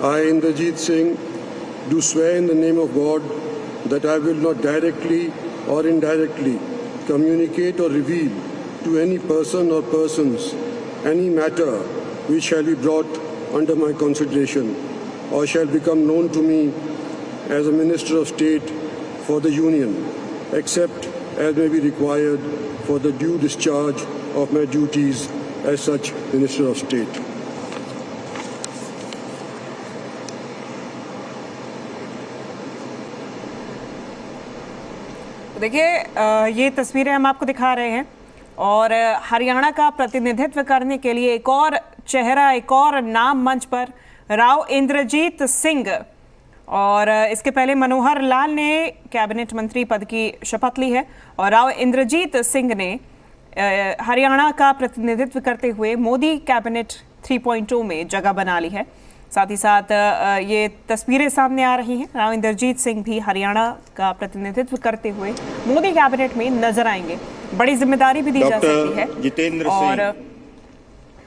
Inderjeet Singh, do swear in the name of God that I will not directly or indirectly communicate or reveal to any person or persons any matter which shall be brought under my consideration or shall become known to me as a Minister of State for the Union, except as may be required for the due discharge of my duties as such Minister of State. देखिए, ये तस्वीरें हम आपको दिखा रहे हैं और हरियाणा का प्रतिनिधित्व करने के लिए एक और चेहरा, एक और नाम मंच पर, राव इंद्रजीत सिंह। और इसके पहले मनोहर लाल ने कैबिनेट मंत्री पद की शपथ ली है और राव इंद्रजीत सिंह ने हरियाणा का प्रतिनिधित्व करते हुए मोदी कैबिनेट 3.0 में जगह बना ली है। साथ ही साथ ये तस्वीरें सामने आ रही हैं, राव इंद्रजीत सिंह भी हरियाणा का प्रतिनिधित्व करते हुए मोदी कैबिनेट में नजर आएंगे। बड़ी जिम्मेदारी भी दी जा सकती है। जितेंद्र और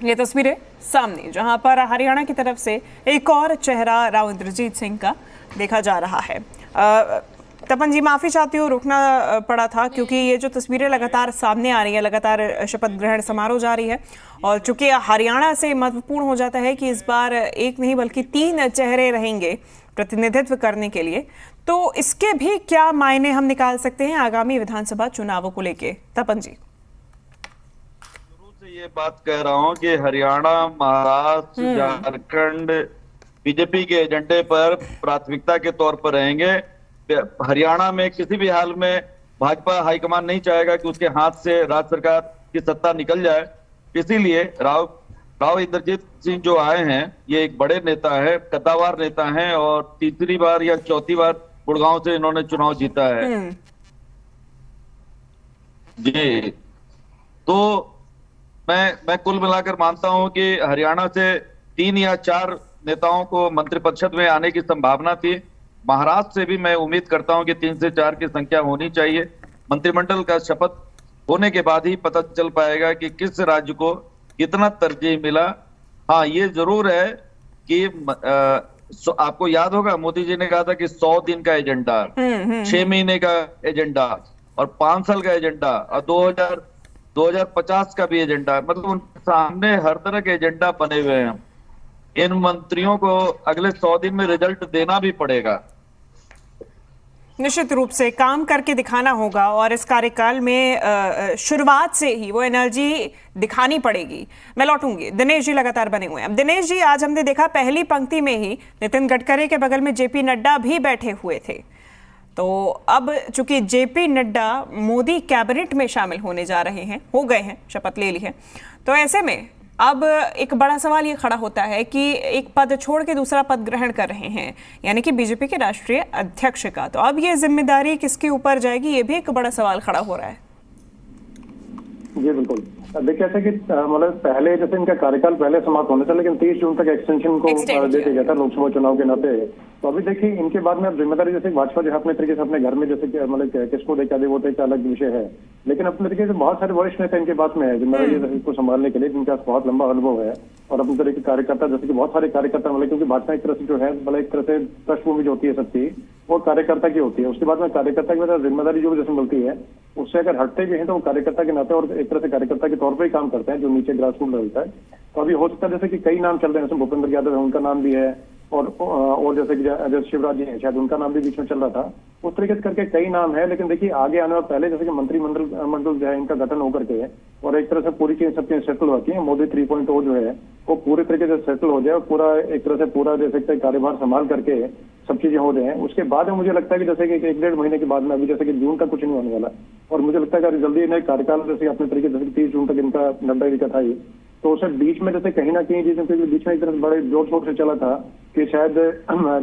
ये तस्वीरें सामने, जहां पर हरियाणा की तरफ से एक और चेहरा राव इंद्रजीत सिंह का देखा जा रहा है। तपन जी, माफ़ी चाहती हूँ, रुकना पड़ा था क्योंकि ये जो तस्वीरें लगातार सामने आ रही हैं, लगातार शपथ ग्रहण समारोह जारी है और चूंकि हरियाणा से महत्वपूर्ण हो जाता है कि इस बार एक नहीं बल्कि 3 चेहरे रहेंगे प्रतिनिधित्व करने के लिए, तो इसके भी क्या मायने हम निकाल सकते हैं आगामी विधानसभा चुनावों को लेके? तपन जी, शुरू से ये बात कह रहा हूँ कि हरियाणा, महाराष्ट्र, झारखंड बीजेपी के एजेंडे पर प्राथमिकता के तौर पर रहेंगे। हरियाणा में किसी भी हाल में भाजपा हाईकमान नहीं चाहेगा कि उसके हाथ से राज्य सरकार की सत्ता निकल जाए। इसीलिए राव इंद्रजीत सिंह जो आए हैं, ये एक बड़े नेता है, कद्दावर नेता हैं और तीसरी बार या चौथी बार गुड़गांव से इन्होंने चुनाव जीता है। जी, तो मैं कुल मिलाकर मानता हूं कि हरियाणा से 3 या 4 नेताओं को मंत्रिपरिषद में आने की संभावना थी। महाराष्ट्र से भी मैं उम्मीद करता हूं कि 3 से 4 की संख्या होनी चाहिए। मंत्रिमंडल का शपथ होने के बाद ही पता चल पाएगा कि किस राज्य को कितना तरजीह मिला। हाँ, ये जरूर है कि आपको याद होगा मोदी जी ने कहा था कि 100 दिन का एजेंडा, 6 महीने का एजेंडा और 5 साल का एजेंडा और 2050 का भी एजेंडा, मतलब उनके सामने हर तरह के एजेंडा बने हुए हैं। इन मंत्रियों को अगले 100 दिन में रिजल्ट देना भी पड़ेगा। निश्चित रूप से काम करके दिखाना होगा और इस कार्यकाल में शुरुआत से ही वो एनर्जी दिखानी पड़ेगी। मैं लौटूंगी, दिनेश जी लगातार बने हुए हैं। अब दिनेश जी, आज हमने देखा पहली पंक्ति में ही नितिन गडकरी के बगल में जेपी नड्डा भी बैठे हुए थे। तो अब चूंकि जेपी नड्डा मोदी कैबिनेट में शामिल होने जा रहे हैं, हो गए हैं, शपथ ले ली है, तो ऐसे में अब एक बड़ा सवाल ये खड़ा होता है कि एक पद छोड़ के दूसरा पद ग्रहण कर रहे हैं, यानी कि बीजेपी के राष्ट्रीय अध्यक्ष का। तो अब ये जिम्मेदारी किसके ऊपर जाएगी, ये भी एक बड़ा सवाल खड़ा हो रहा है। जी बिल्कुल। देखिए ऐसा कि मतलब पहले जैसे इनका कार्यकाल पहले समाप्त होना था, लेकिन 30 जून तक एक्सटेंशन को दे दिया गया था लोकसभा चुनाव के नाते। तो अभी देखिए इनके बाद में अब जिम्मेदारी जैसे भाजपा जो है अपने तरीके से अपने घर में जैसे मतलब किसको देखा दे वो तो एक अलग विषय है, लेकिन अपने तरीके से बहुत सारे वरिष्ठ नेता इनके पास में है जिम्मेदारी जैसे इसको संभालने के लिए, जिनका बहुत लंबा अनुभव है। और अपने तरह के कार्यकर्ता जैसे कि बहुत सारे कार्यकर्ता मतलब, क्योंकि भाजपा एक तरह से जो है मतलब एक तरह से पृष्ठभूमि जो होती है सबकी वो कार्यकर्ता की होती है। उसके बाद में कार्यकर्ता की वजह जिम्मेदारी जो जैसे मिलती है उससे अगर हटते भी हैं तो वो कार्यकर्ता के नाते और एक तरह से कार्यकर्ता के तौर पर ही काम करते हैं जो नीचे ग्रास रूट लेवल है। तो अभी हो सकता है जैसे कि कई नाम चल रहे हैं, जैसे भूपेंद्र यादव है उनका नाम भी है, और जैसे कि शिवराज जी हैं शायद उनका नाम भी बीच में चल रहा था। उस तरीके से करके कई नाम है, लेकिन देखिए आगे आने वाले पहले जैसे कि मंत्रिमंडल जो है इनका गठन होकर के और एक तरह से पूरी चीज सब चीजें सेटल होती है, मोदी 3.0 जो है वो पूरे तरीके से सेटल हो जाए और पूरा एक तरह से पूरा जैसे कार्यभार संभाल करके सब चीजें हो जाए। उसके बाद में मुझे लगता है कि जैसे कि 1-1.5 महीने के बाद में अभी जैसे कि जून तक कुछ नहीं होने वाला, और मुझे लगता है कि जल्दी इन्हें कार्यकाल जैसे अपने तरीके जैसे 30 जून तक इनका नड्डा जी का था ही, तो उसे बीच में जैसे कहीं ना कहीं जिसमें बीच में एक तरह से बड़े जोर शोर से चला था कि शायद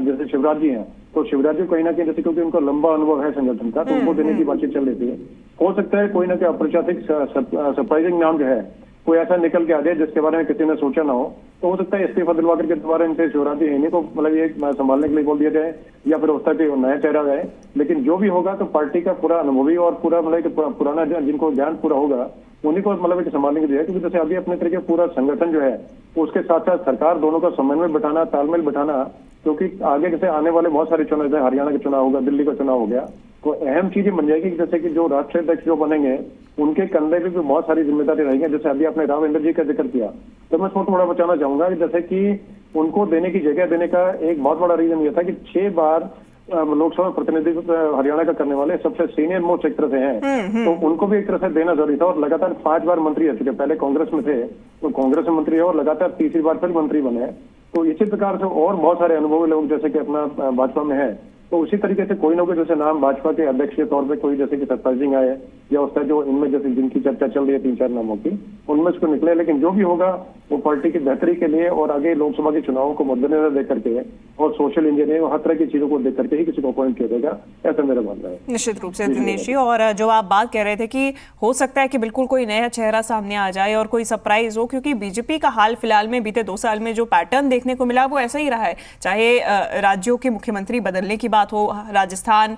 जैसे शिवराज जी हैं तो शिवराज जी कहीं ना कहीं जैसे क्योंकि उनका लंबा अनुभव है संगठन का तो उनको देने की बातचीत चल रही थी। हो सकता है कोई ना कोई अप्रत्याशित सरप्राइजिंग नाम जो है कोई ऐसा निकल के आ जाए जिसके बारे में किसी ने सोचा ना हो, तो हो सकता है इस्तीफा दिलवा करके दोबारा इनसे शिवराज जी इन्हीं को मतलब ये संभालने के लिए बोल दिया जाए या फिर होता है कि नया चेहरा जाए। लेकिन जो भी होगा तो पार्टी का पूरा अनुभवी और पूरा मतलब पुराना जिनको ज्ञान पूरा होगा उन्हीं को मतलब संभालने के लिए, क्योंकि जैसे अभी अपने तरीके पूरा संगठन जो है उसके साथ साथ सरकार दोनों का समन्वय बिठाना, तालमेल बिठाना, क्योंकि आगे जैसे आने वाले बहुत सारे चुनाव जैसे हरियाणा का चुनाव होगा, दिल्ली का चुनाव हो गया, तो अहम चीजें बन जाएगी जैसे कि जो राष्ट्रीय अध्यक्ष जो बनेंगे उनके कंधे पे भी बहुत सारी जिम्मेदारी रहेंगी। जैसे अभी आपने राव इंद्र जी का जिक्र किया, तो मैं इसको थोड़ा बचाना चाहूंगा कि जैसे कि उनको देने की जगह देने का एक बहुत बड़ा रीजन ये था कि 6 बार लोकसभा प्रतिनिधित्व हरियाणा का करने वाले सबसे सीनियर मोस्ट एक तरह से हैं, तो उनको भी एक तरह से देना जरूरी था। और लगातार 5 बार मंत्री रह चुके, पहले कांग्रेस में थे तो कांग्रेस में मंत्री है और लगातार तीसरी बार फिर मंत्री बने। तो इसी प्रकार से और बहुत सारे अनुभवी लोग जैसे कि अपना भाजपा में है, तो उसी तरीके से कोई ना कोई जैसे नाम भाजपा के अध्यक्ष के तौर पे कोई जैसे कि सरप्राइजिंग आए या उसका जो इनमें जैसे जिनकी चर्चा चल रही है 3-4 नामों की उनमें से निकले। लेकिन जो भी होगा वो पार्टी की बेहतरी के लिए और आगे लोकसभा के चुनावों को मद्देनजर देख करके और सोशल इंजीनियरिंग हर तरह की चीजों को देख करके ही किसी को अपॉइंट किया जाएगा, ऐसा मेरा मानना है। निश्चित रूप से दिनेश जी, और जो आप बात कह रहे थे कि हो सकता है कि बिल्कुल कोई नया चेहरा सामने आ जाए और कोई सरप्राइज हो, क्योंकि बीजेपी का हाल फिलहाल में बीते 2 साल में जो पैटर्न देखने को मिला वो ऐसा ही रहा है। चाहे राज्यों के मुख्यमंत्री बदलने की बात हो, राजस्थान,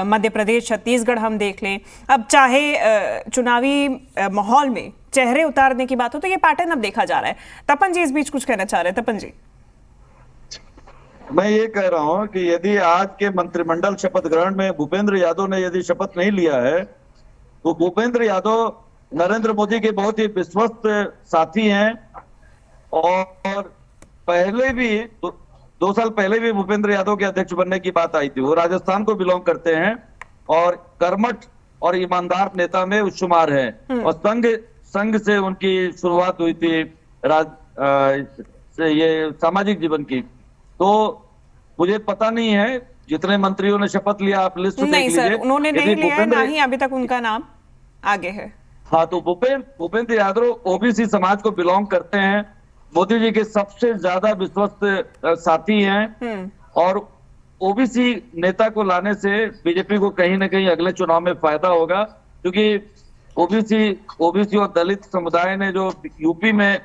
मध्य प्रदेश, छत्तीसगढ़ हम देख लें, अब चाहे चुनावी माहौल में चेहरे उतारने की बात हो, तो ये पैटर्न अब देखा जा रहा है। तपन जी इस बीच कुछ कहना चाह रहे हैं। तपन जी, मैं ये कह रहा हूं कि यदि आज के मंत्रिमंडल शपथ ग्रहण में भूपेंद्र यादव ने यदि शपथ नहीं लिया है तो भूपेंद्र यादव नरेंद्र मोदी के बहुत ही विश्वस्त साथी हैं, और पहले भी 2 साल पहले भी भूपेंद्र यादव के अध्यक्ष बनने की बात आई थी। वो राजस्थान को बिलोंग करते हैं और कर्मठ और ईमानदार नेता में शुमार है, और संघ से उनकी शुरुआत हुई थी ये सामाजिक जीवन की। तो मुझे पता नहीं है जितने मंत्रियों ने शपथ लिया, आप लिस्ट देख लीजिए। सर, उन्होंने नहीं लिया है, ना ही अभी तक उनका नाम आगे है। हाँ, तो भूपेंद्र यादव ओबीसी समाज को बिलोंग करते हैं, मोदी जी के सबसे ज्यादा विश्वस्त साथी हैं, और ओबीसी नेता को लाने से बीजेपी को कहीं ना कहीं अगले चुनाव में फायदा होगा, क्योंकि ओबीसी और दलित समुदाय ने जो यूपी में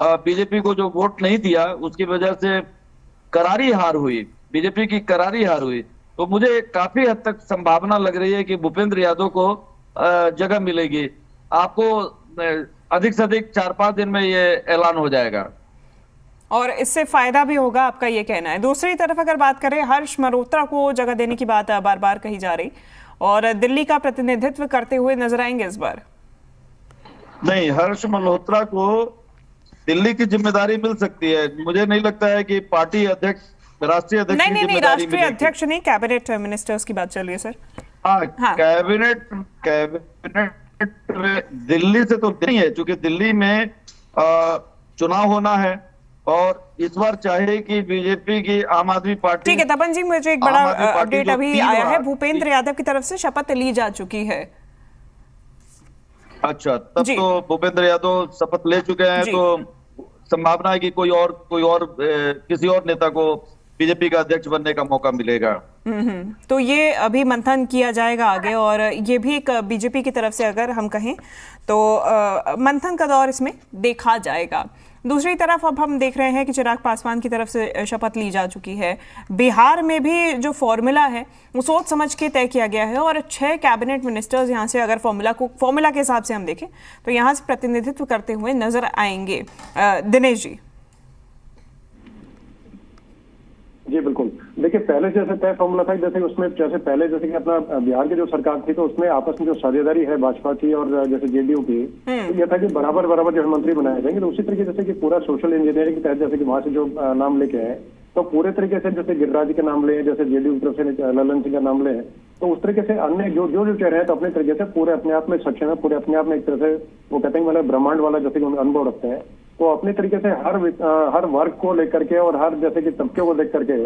बीजेपी को जो वोट नहीं दिया उसकी वजह से करारी हार हुई, बीजेपी की करारी हार हुई। तो मुझे काफी हद तक संभावना लग रही है कि भूपेंद्र यादव को जगह मिलेगी। आपको अधिक से अधिक 4-5 दिन में ये ऐलान हो जाएगा और इससे फायदा भी होगा, आपका ये कहना है। दूसरी तरफ अगर बात करें, हर्ष मल्होत्रा को जगह देने की बात बार बार कही जा रही, और दिल्ली का प्रतिनिधित्व करते हुए नजर आएंगे इस बार। नहीं, हर्ष मल्होत्रा को दिल्ली की जिम्मेदारी मिल सकती है। मुझे नहीं लगता है कि पार्टी अध्यक्ष, राष्ट्रीय अध्यक्ष नहीं, राष्ट्रीय अध्यक्ष नहीं, कैबिनेट मिनिस्टर्स की बात चल रही है सर। हाँ, कैबिनेट दिल्ली से तो नहीं है, क्योंकि दिल्ली में चुनाव होना है, और इस बार चाहे कि बीजेपी की आम आदमी पार्टी। ठीक है तपन जी, मुझे एक बड़ा अपडेट अभी आया है, भूपेंद्र यादव की तरफ से शपथ ली जा चुकी है। अच्छा, तब तो भूपेंद्र यादव शपथ ले चुके हैं, तो संभावना है कि कोई और किसी और नेता को बीजेपी का अध्यक्ष बनने का मौका मिलेगा। तो ये अभी मंथन किया जाएगा आगे, और ये भी एक बीजेपी की तरफ से अगर हम कहें तो मंथन का दौर इसमें देखा जाएगा। दूसरी तरफ अब हम देख रहे हैं कि चिराग पासवान की तरफ से शपथ ली जा चुकी है। बिहार में भी जो फॉर्मूला है वो सोच समझ के तय किया गया है, और 6 कैबिनेट मिनिस्टर्स यहाँ से अगर फॉर्मूला के हिसाब से हम देखें तो यहाँ से प्रतिनिधित्व करते हुए नजर आएंगे। दिनेश जी। जी बिल्कुल, देखिए पहले जैसे तय फॉर्मूला था, जैसे उसमें जैसे पहले जैसे कि अपना बिहार की जो सरकार थी तो उसमें आपस में जो साझेदारी है भाजपा की और जैसे जेडीयू की, तो यह था कि बराबर बराबर जो है मंत्री बनाए जाएंगे। तो उसी तरीके जैसे कि पूरा सोशल इंजीनियरिंग के तहत जैसे कि वहां से जो नाम लेके आए, तो पूरे तरीके से जैसे गिरिराज के नाम ले, जैसे जेडीयू की तरफ से ललन सिंह का नाम ले, तो उस तरीके से अन्य जो जो चेहरे हैं तो अपने तरीके से पूरे अपने आप में सक्षम है, पूरे अपने आप में एक तरह से वो कहते हैं मतलब ब्रह्मांड वाला जैसे कि अनुभव रखते हैं। तो अपने तरीके से हर वर्ग को लेकर के और हर जैसे कि तबके को देख करके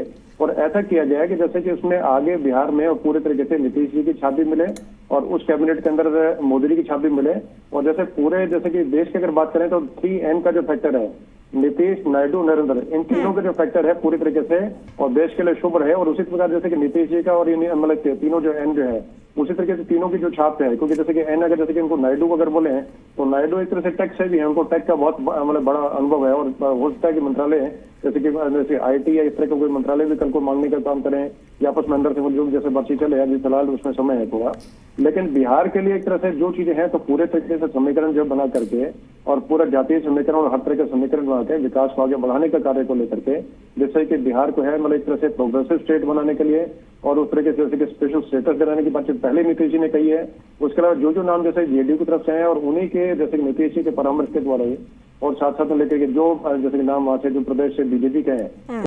और ऐसा किया गया है कि जैसे कि उसमें आगे बिहार में और पूरे तरीके से नीतीश जी की छाप भी मिले और उस कैबिनेट के अंदर मोदी जी की छाप भी मिले। और जैसे पूरे जैसे कि देश की अगर बात करें तो 3N का जो फैक्टर है, नीतीश, नायडू, नरेंद्र, इन तीनों का जो फैक्टर है पूरी तरीके से और देश के लिए शुभ रहे। और उसी प्रकार जैसे कि नीतीश जी का और मतलब तीनों जो N जो है उसी तरीके से तीनों की जो छाप है, क्योंकि जैसे कि N अगर जैसे कि इनको नायडू अगर बोले तो नायडू एक तरह से टेक से भी है, उनको टेक का बहुत मतलब बड़ा अनुभव है। और हो सकता है कि मंत्रालय जैसे IT या इस तरह का कोई मंत्रालय भी कल को मांगने का काम करें या आपस में अंदर से जो जैसे बातचीत चले, अभी फिलहाल उसमें समय है थोड़ा। लेकिन बिहार के लिए एक तरह से जो चीजें हैं तो पूरे तरीके से समीकरण जो बना करके और पूरा जातीय समीकरण और हर तरह के समीकरण बना के विकास को आगे बढ़ाने का कार्य को लेकर के, जिससे कि बिहार को है मतलब एक तरह से प्रोग्रेसिव स्टेट बनाने के लिए और उस तरीके से जैसे कि स्पेशल स्टेटस दिलाने की बातचीत पहले नीतीश जी ने कही है। उसके अलावा जो जो नाम जैसे जेडीयू की तरफ से हैं और उन्हीं के जैसे कि नीतीश जी के परामर्श के द्वारा ही और साथ साथ में लेकर के जो जैसे कि नाम वहां से जो प्रदेश से बीजेपी के हैं